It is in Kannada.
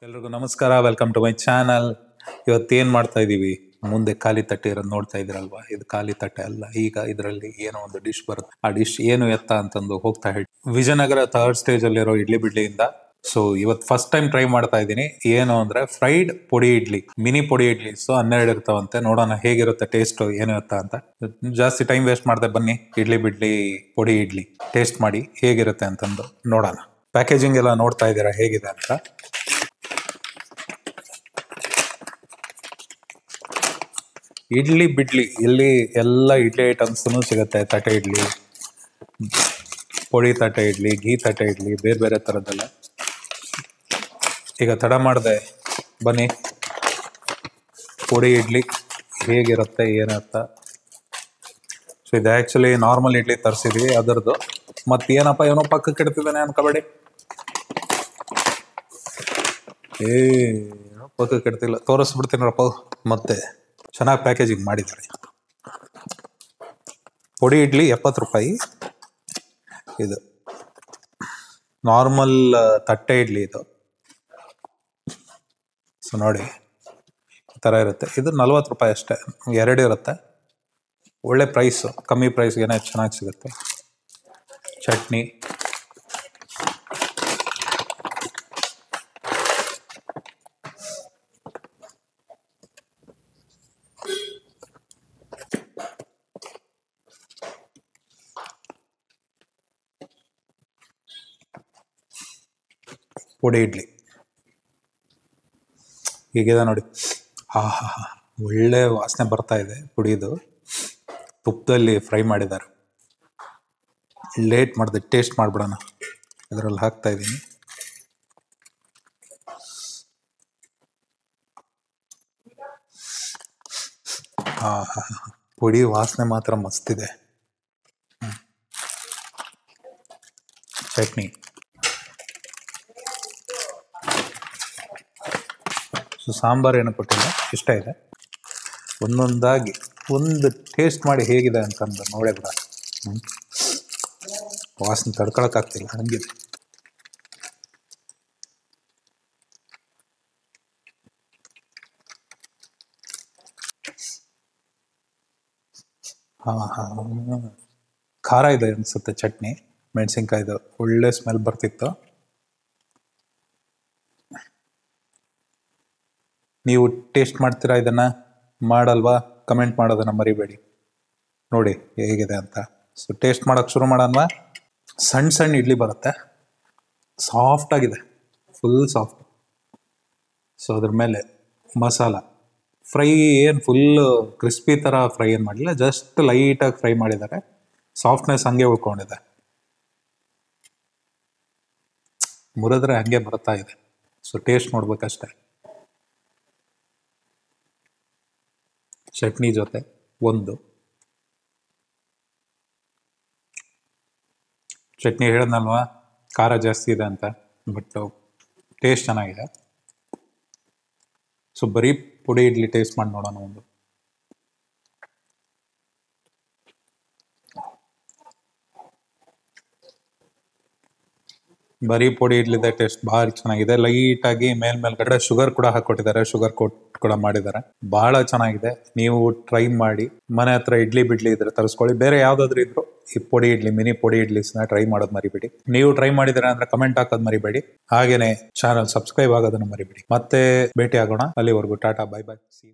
ಎಲ್ರಿಗೂ ನಮಸ್ಕಾರ, ವೆಲ್ಕಮ್ ಟು ಮೈ ಚಾನಲ್. ಇವತ್ತೇನು ಮಾಡ್ತಾ ಇದ್ದೀವಿ, ಮುಂದೆ ಖಾಲಿ ತಟ್ಟೆ ಇರೋದು ನೋಡ್ತಾ ಇದ್ದೀರಲ್ವಾ. ಇದು ಖಾಲಿ ತಟ್ಟೆ ಅಲ್ಲ, ಈಗ ಇದರಲ್ಲಿ ಏನೋ ಒಂದು ಡಿಶ್ ಬರುತ್ತೆ. ಆ ಡಿಶ್ ಏನು ಎತ್ತ ಅಂತಂದು ಹೋಗ್ತಾ ಹೇಳಿ ವಿಜಯನಗರ ಥರ್ಡ್ ಸ್ಟೇಜ್ ಅಲ್ಲಿರೋ ಇಡ್ಲಿ ಬಿಡ್ಲಿಯಿಂದ. ಸೊ ಇವತ್ತು ಫಸ್ಟ್ ಟೈಮ್ ಟ್ರೈ ಮಾಡ್ತಾ ಇದ್ದೀನಿ. ಏನು ಅಂದ್ರೆ fried podi idli, mini podi idli. So 12 ಇರ್ತಾವಂತೆ, ನೋಡೋಣ ಹೇಗಿರುತ್ತೆ ಟೇಸ್ಟ್, ಏನು ಎತ್ತ ಅಂತ. ಜಾಸ್ತಿ ಟೈಮ್ ವೇಸ್ಟ್ ಮಾಡ್ದೆ, ಬನ್ನಿ ಇಡ್ಲಿ ಬಿಡ್ಲಿ ಪೊಡಿ ಇಡ್ಲಿ ಟೇಸ್ಟ್ ಮಾಡಿ ಹೇಗಿರುತ್ತೆ ಅಂತಂದು ನೋಡೋಣ. ಪ್ಯಾಕೇಜಿಂಗ್ ಎಲ್ಲ ನೋಡ್ತಾ ಇದ್ದೀರಾ ಹೇಗಿದೆ ಅಂತ. ಇಡ್ಲಿ ಬಿಡ್ಲಿ ಇಲ್ಲಿ ಎಲ್ಲ ಇಡ್ಲಿ ಐಟಮ್ಸ್ ಸಿಗುತ್ತೆ. ತಟ್ಟೆ ಇಡ್ಲಿ, ಪೊಡಿ ತಟ್ಟೆ ಇಡ್ಲಿ, ಘೀ ತಟ್ಟೆ ಇಡ್ಲಿ, ಬೇರೆ ಬೇರೆ ಥರದ್ದೆಲ್ಲ. ಈಗ ತಡ ಮಾಡಿದೆ, ಬನ್ನಿ ಪೊಡಿ ಇಡ್ಲಿ ಹೇಗಿರುತ್ತೆ ಏನತ್ತ. ಸೊ ಇದು ಆ್ಯಕ್ಚುಲಿ ನಾರ್ಮಲ್ ಇಡ್ಲಿ ತರಿಸಿದ್ವಿ ಅದರದ್ದು. ಮತ್ತು ಏನಪ್ಪ ಏನೋ ಪಕ್ಕಕ್ಕೆ ಇಡ್ತಿದ್ದಾನೆ ಅನ್ಕೋಬೇಡಿ. ಪಕ್ಕಕ್ಕೆ ಇಡ್ತಿಲ್ಲ, ತೋರಿಸ್ಬಿಡ್ತೀನಪ್ಪ. ಮತ್ತೆ ಚೆನ್ನಾಗಿ ಪ್ಯಾಕೇಜಿಂಗ್ ಮಾಡಿದ್ದಾರೆ. ಪೊಡಿ ಇಡ್ಲಿ 70 ರೂಪಾಯಿ. ಇದು ನಾರ್ಮಲ್ ತಟ್ಟೆ ಇಡ್ಲಿ ಇದು. ಸೊ ನೋಡಿ ಈ ಥರ ಇರುತ್ತೆ. ಇದು 40 ರೂಪಾಯಿ ಅಷ್ಟೇ, 2 ಇರುತ್ತೆ. ಒಳ್ಳೆ ಪ್ರೈಸು, ಕಮ್ಮಿ ಪ್ರೈಸ್ಗೆ ಚೆನ್ನಾಗಿ ಸಿಗುತ್ತೆ. ಚಟ್ನಿ, ಪೊಡಿ ಇಡ್ಲಿ ಹೀಗಿದೆ ನೋಡಿ. ಹಾ ಹಾ ಹಾ, ಒಳ್ಳೆ ವಾಸನೆ ಬರ್ತಾ ಇದೆ. ಪುಡಿದು ತುಪ್ಪದಲ್ಲಿ ಫ್ರೈ ಮಾಡಿದ್ದಾರೆ. ಲೇಟ್ ಮಾಡಿದೆ, ಟೇಸ್ಟ್ ಮಾಡಿಬಿಡೋಣ. ಇದರಲ್ಲಿ ಹಾಕ್ತಾ ಇದ್ದೀನಿ. ಹಾ ಹಾ, ಪುಡಿ ವಾಸನೆ ಮಾತ್ರ ಮಸ್ತಿದೆ. ಚಟ್ನಿ, ಸೊ ಸಾಂಬಾರು ಏನು ಕೊಟ್ಟಿಲ್ಲ, ಇಷ್ಟ ಇದೆ. ಒಂದೊಂದಾಗಿ ಒಂದು ಟೇಸ್ಟ್ ಮಾಡಿ ಹೇಗಿದೆ ಅಂತಂದು ನೋಡೇ ಬಿಡ. ವಾಸನೆ ತಡ್ಕೊಳಕ್ಕಾಗ್ತಿಲ್ಲ, ಹಂಗಿದೆ. ಹಾಂ ಹಾಂ, ಖಾರ ಇದೆ ಅನಿಸುತ್ತೆ ಚಟ್ನಿ. ಮೆಣಸಿನ್ಕಾಯ್ದು ಒಳ್ಳೆ ಸ್ಮೆಲ್ ಬರ್ತಿತ್ತು. ನೀವು ಟೇಸ್ಟ್ ಮಾಡ್ತೀರಾ ಇದನ್ನು? ಮಾಡಲ್ವಾ? ಕಮೆಂಟ್ ಮಾಡೋದನ್ನು ಮರಿಬೇಡಿ. ನೋಡಿ ಹೇಗಿದೆ ಅಂತ. ಸೊ ಟೇಸ್ಟ್ ಮಾಡೋಕ್ಕೆ ಶುರು ಮಾಡೋಣ. ಸಣ್ಣ ಸಣ್ಣ ಇಡ್ಲಿ ಬರುತ್ತೆ, ಸಾಫ್ಟಾಗಿದೆ, ಫುಲ್ ಸಾಫ್ಟ್. ಸೊ ಅದ್ರ ಮೇಲೆ ಮಸಾಲ ಫ್ರೈ ಏನು ಫುಲ್ಲು ಕ್ರಿಸ್ಪಿ ಥರ ಫ್ರೈ ಏನು ಮಾಡಲಿಲ್ಲ, ಜಸ್ಟ್ ಲೈಟಾಗಿ ಫ್ರೈ ಮಾಡಿದ್ದಾರೆ. ಸಾಫ್ಟ್ನೆಸ್ ಹಂಗೆ ಉಳ್ಕೊಂಡಿದೆ, ಮುರಿದ್ರೆ ಹಂಗೆ ಬರ್ತಾ ಇದೆ. So taste ನೋಡ್ಬೇಕಷ್ಟೆ. ಚಟ್ನಿ ಜೊತೆ ಒಂದು ಚಟ್ನಿ ಹೇಳಿದ್ನಲ್ವಾ, ಖಾರ ಜಾಸ್ತಿ ಇದೆ ಅಂತ, ಬಟ್ ಟೇಸ್ಟ್ ಚೆನ್ನಾಗಿದೆ. ಸೊ ಬರೀ ಪುಡಿ ಇಡ್ಲಿ ಟೇಸ್ಟ್ ಮಾಡಿ ನೋಡೋಣ ಒಂದು. ಬರೀ ಪೊಡಿ ಇಡ್ಲಿದೆ ಟೇಸ್ಟ್ ಭಾರಿ ಚೆನ್ನಾಗಿದೆ. ಲೈಟಾಗಿ ಮೇಲ್ಗಡೆ ಶುಗರ್ ಕೂಡ ಹಾಕೊಟ್ಟಿದ್ದಾರೆ, ಶುಗರ್ ಕೋಟ್ ಕೂಡ ಮಾಡಿದ್ದಾರೆ. ಬಹಳ ಚೆನ್ನಾಗಿದೆ. ನೀವು ಟ್ರೈ ಮಾಡಿ. ಮನೆ ಹತ್ರ ಇಡ್ಲಿ ಬಿಡ್ಲಿ ಇದ್ರೆ ತರಿಸ್ಕೊಳ್ಳಿ. ಬೇರೆ ಯಾವ್ದಾದ್ರು ಇದ್ರು ಈ ಪೊಡಿ ಇಡ್ಲಿ, ಮಿನಿ ಪೊಡಿ ಇಡ್ಲಿಸ್ನ ಟ್ರೈ ಮಾಡೋದು ಮರಿಬೇಡಿ. ನೀವು ಟ್ರೈ ಮಾಡಿದ್ರೆ ಅಂದ್ರೆ ಕಮೆಂಟ್ ಹಾಕೋದು ಮರಿಬೇಡಿ. ಹಾಗೇನೆ ಚಾನಲ್ ಸಬ್ಸ್ಕ್ರೈಬ್ ಆಗೋದನ್ನು ಮರಿಬೇಡಿ. ಮತ್ತೆ ಭೇಟಿ ಆಗೋಣ. ಅಲ್ಲಿವರೆಗೂ ಟಾಟಾ, ಬೈ ಬೈ, ಸಿ ಯು.